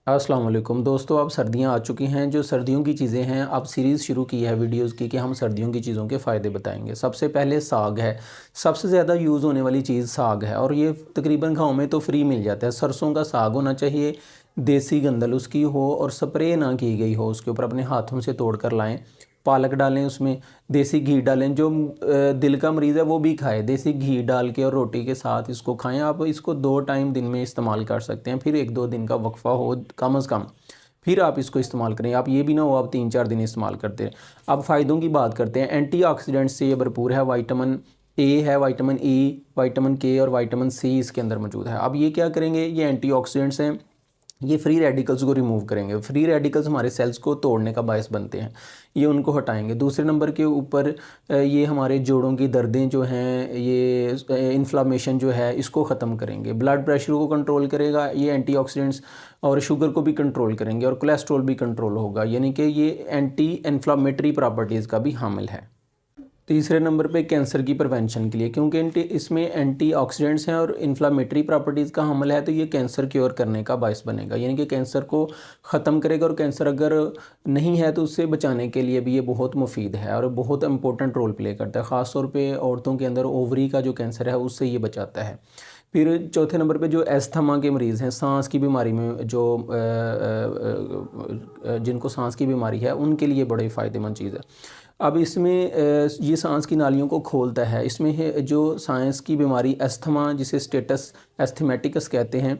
अस्सलाम वालेकुम दोस्तों, अब सर्दियां आ चुकी हैं। जो सर्दियों की चीज़ें हैं, अब सीरीज़ शुरू की है वीडियोस की कि हम सर्दियों की चीज़ों के फ़ायदे बताएंगे। सबसे पहले साग है। सबसे ज़्यादा यूज़ होने वाली चीज़ साग है और ये तकरीबन गाँव में तो फ्री मिल जाता है। सरसों का साग होना चाहिए, देसी गंदल उसकी हो और स्प्रे ना की गई हो उसके ऊपर, अपने हाथों से तोड़ कर लाएँ। पालक डालें, उसमें देसी घी डालें। जो दिल का मरीज़ है वो भी खाए, देसी घी डाल के और रोटी के साथ इसको खाएं। आप इसको 2 टाइम दिन में इस्तेमाल कर सकते हैं, फिर 1-2 दिन का वक्फ़ा हो कम अज़ कम, फिर आप इसको इस्तेमाल करें। आप ये भी ना हो आप 3-4 दिन इस्तेमाल करते हैं। अब फ़ायदों की बात करते हैं। एंटीऑक्सीडेंट से ये भरपूर है। विटामिन ए है, विटामिन ई, विटामिन के और विटामिन सी इसके अंदर मौजूद है। अब ये क्या करेंगे, ये एंटीऑक्सीडेंट्स हैं, ये फ्री रेडिकल्स को रिमूव करेंगे। फ्री रेडिकल्स हमारे सेल्स को तोड़ने का बायस बनते हैं, ये उनको हटाएंगे। दूसरे नंबर के ऊपर ये हमारे जोड़ों की दर्दें जो हैं, ये इन्फ्लामेशन जो है इसको ख़त्म करेंगे। ब्लड प्रेशर को कंट्रोल करेगा ये एंटीऑक्सीडेंट्स, और शुगर को भी कंट्रोल करेंगे और कोलेस्ट्रॉल भी कंट्रोल होगा, यानी कि ये एंटी इन्फ्लामेटरी प्रॉपर्टीज़ का भी हामिल है। तीसरे नंबर पे कैंसर की प्रिवेंशन के लिए, क्योंकि इसमें एंटीऑक्सीडेंट्स हैं और इन्फ्लामेटरी प्रॉपर्टीज़ का हमल है, तो ये कैंसर क्योर करने का बायस बनेगा, यानी कि कैंसर को ख़त्म करेगा। और कैंसर अगर नहीं है तो उससे बचाने के लिए भी ये बहुत मुफीद है और बहुत इंपॉर्टेंट रोल प्ले करता है। ख़ास तौर पे औरतों के अंदर ओवरी का जो कैंसर है उससे ये बचाता है। फिर चौथे नंबर पे जो एस्थमा के मरीज़ हैं, सांस की बीमारी में जो जिनको सांस की बीमारी है उनके लिए बड़ी फ़ायदेमंद चीज़ है। अब इसमें ये सांस की नालियों को खोलता है। इसमें है जो सांस की बीमारी एस्थमा, जिसे स्टेटस एस्थमेटिकस कहते हैं,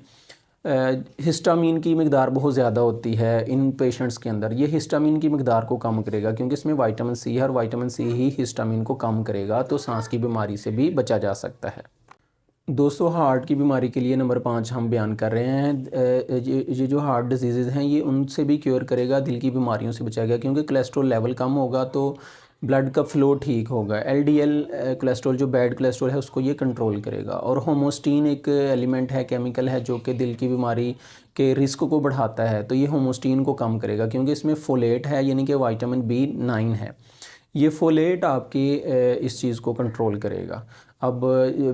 हिस्टामीन की मकदार बहुत ज़्यादा होती है इन पेशेंट्स के अंदर। ये हिस्टामीन की मकदार को कम करेगा, क्योंकि इसमें विटामिन सी है और विटामिन सी ही हिस्टामीन को कम करेगा, तो सांस की बीमारी से भी बचा जा सकता है। दोस्तों, हार्ट की बीमारी के लिए नंबर 5 हम बयान कर रहे हैं। ये जो हार्ट डिजीज़ हैं ये उनसे भी क्योर करेगा, दिल की बीमारियों से बचाएगा, क्योंकि कोलेस्ट्रॉल लेवल कम होगा तो ब्लड का फ़्लो ठीक होगा। एलडीएल कोलेस्ट्रॉल, जो बैड कोलेस्ट्रॉल है, उसको ये कंट्रोल करेगा। और होमोस्टीन एक एलिमेंट है, केमिकल है, जो कि दिल की बीमारी के रिस्क को बढ़ाता है, तो ये होमोस्टीन को कम करेगा, क्योंकि इसमें फोलेट है, यानी कि विटामिन B9 है। ये फोलेट आपकी इस चीज़ को कंट्रोल करेगा। अब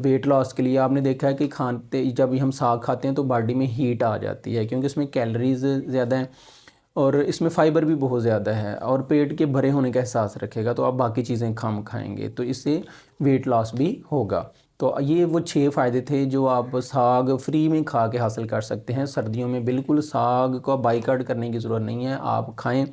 वेट लॉस के लिए आपने देखा है कि खाते जब हम साग खाते हैं तो बॉडी में हीट आ जाती है, क्योंकि इसमें कैलोरीज़ ज़्यादा हैं और इसमें फ़ाइबर भी बहुत ज़्यादा है, और पेट के भरे होने का एहसास रखेगा, तो आप बाकी चीज़ें कम खाएंगे, तो इससे वेट लॉस भी होगा। तो ये वो 6 फ़ायदे थे जो आप साग फ्री में खा के हासिल कर सकते हैं। सर्दियों में बिल्कुल साग को बाइकआउट करने की ज़रूरत नहीं है, आप खाएँ।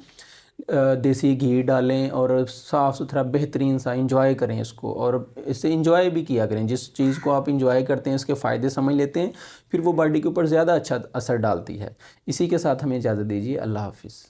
देसी घी डालें और साफ़ सुथरा बेहतरीन सा इंजॉय करें इसको, और इससे इंजॉय भी किया करें। जिस चीज़ को आप इंजॉय करते हैं इसके फ़ायदे समझ लेते हैं, फिर वो बॉडी के ऊपर ज़्यादा अच्छा असर डालती है। इसी के साथ हमें इजाज़त दीजिए। अल्लाह हाफ़िज़।